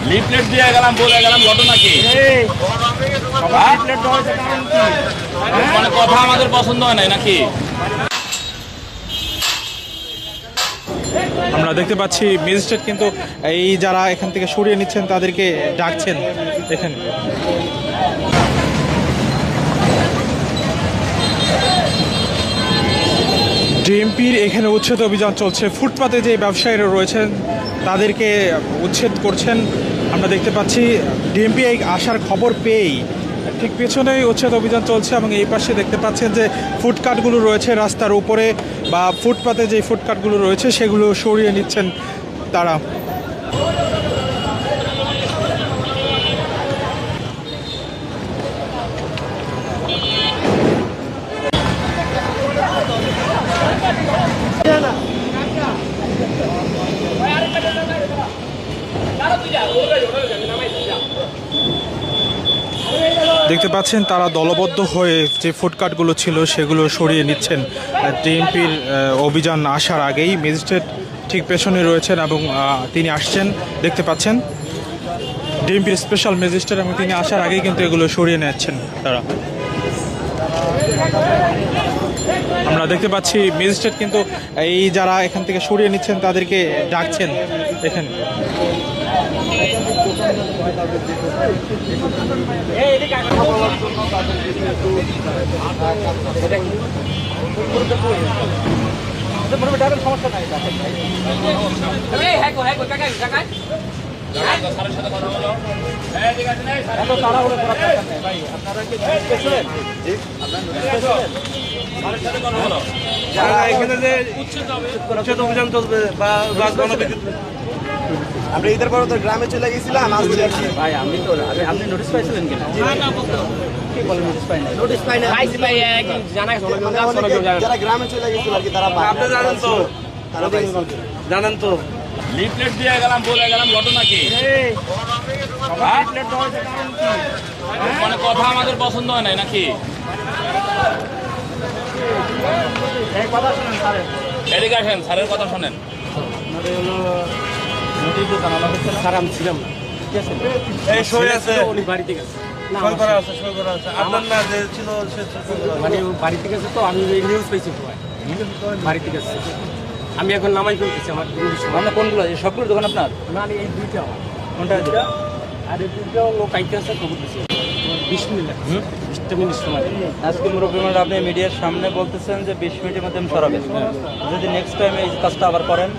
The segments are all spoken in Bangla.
লিফলেট দিয়ে গেলাম, বলে গেলাম, ঘটনা কি? মানে কথা আমাদের পছন্দ হয় নাই নাকি? আমরা দেখতে পাচ্ছি ম্যাজিস্ট্রেট কিন্তু এই যারা এখান থেকে সরিয়ে নিচ্ছেন তাদেরকে ডাকছেন। দেখেন ডিএমপির এখানে উচ্ছেদ অভিযান চলছে। ফুটপাতে যে ব্যবসায়ীরা রয়েছেন তাদেরকে উচ্ছেদ করছেন। আমরা দেখতে পাচ্ছি ডিএমপি এই আসার খবর পেয়েই ঠিক পেছনেই উচ্ছেদ অভিযান চলছে এবং এই পাশে দেখতে পাচ্ছেন যে ফুটকাটগুলো রয়েছে রাস্তার উপরে বা ফুটপাতে যে ফুটকাটগুলো রয়েছে সেগুলো সরিয়ে নিচ্ছেন তারা। দেখতে পাচ্ছেন তারা দলবদ্ধ হয়ে যে ফুটকাটগুলো ছিল সেগুলো সরিয়ে নিচ্ছেন। ডিএমপির অভিযান আসার আগেই ম্যাজিস্ট্রেট ঠিক পেছনে রয়েছেন এবং তিনি আসছেন। দেখতে পাচ্ছেন ডিএমপির স্পেশাল ম্যাজিস্ট্রেট এবং তিনি আসার আগেই কিন্তু এগুলো সরিয়ে নিচ্ছেন তারা। আমরা দেখতে পাচ্ছি ম্যাজিস্ট্রেট কিন্তু এই যারা এখান থেকে সরিয়ে নিচ্ছেন তাদেরকে ডাকছেন। দেখেন অভিযান চলবে বা আমরা ঈদের পর তো গ্রামে চলে গেছিলাম। ভাই আপনি নোটিশ পাইছিলেন কিনা? কি বলে নোটিশ পাই না? নোটিশ পাই না ভাই, একদম জানা গেছে যারা গ্রামে চলে গেছিল আর কি তারা আপনি জানেন তো, তারা জানেন তো। লিফলেট দিয়ে গেলাম, বলে গেলাম, ঘটনা কি? মানে কথা আমাদের পছন্দ হয় নাই নাকি? এদিকে আসেন, স্যারের কথা শোনেন। স্যার আমি ছিলাম না, ঠিক আছে? এই সই আছে, উনি বাড়িতে গেছে, সই করা আছে, সই করা আছে। আপনার না যে ছিল সে মানে বাড়িতে গেছে, তো আমি এই নিউজ পেয়েছি বাড়িতে গেছে। আমি এখন নামাই করতেছি আমার আপনার কোনগুলো, সবগুলো দোকান আপনার? না এই দুইটা আমার। কোনটা? আর এই দুইটা লোক আইতে আছে, খবর দিচ্ছে 20 মিনিট লাগছে, 20 মিনিট সময়। আজকে মুরব্বী মানে আপনি মিডিয়ার সামনে বলতেছেন যে 20 মিনিটের মধ্যে আমি সরাবেন। যদি নেক্সট টাইম এই কাজটা আবার করেন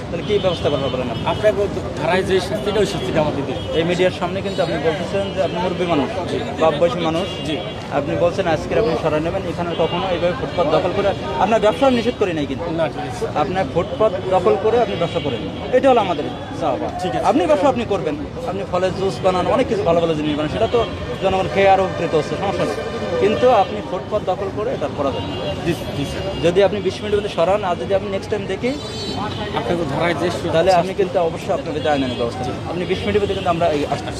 তাহলে কি ব্যবস্থা করবেন বলেন? আপনার ধারায় যে শাস্তিটা, ওই শাস্তিটা আমাদের দিন। এই মিডিয়ার সামনে কিন্তু আপনি বলতেছেন যে আপনি মুরব্বী মানুষ, বাপ বয়সী মানুষ, জি আপনি বলছেন আজকের আপনি সরাই নেবেন। এখানে কখনো এইভাবে ফুটপাত দখল করে আপনার ব্যবসা নিষেধ করি নাই, কিন্তু না, ঠিক আছে। আপনার ফুটপাত দখল করে আপনি ব্যবসা করেন, এটা হলো আমাদের চাওয়া। ঠিক আছে। আপনি ব্যবসা আপনি করবেন, আপনি ফলের জুস বানান, অনেক কিছু ভালো ভালো জিনিস বানান, সেটা তো জনগণ খেয়ে আরও উপকৃত হচ্ছে, সমস্যা নেই। কিন্তু আপনি ফুটপাত দখল করে এটা করা যাবে না। যদি আপনি 20 মিনিটের মধ্যে সরান, আর যদি আপনি নেক্সট টাইম দেখি আপনাকে ধারায় যে, তাহলে আমি কিন্তু অবশ্যই আপনাকে জানানোর ব্যবস্থা। আপনি 20 মিনিটের মধ্যে কিন্তু আমরা আসতে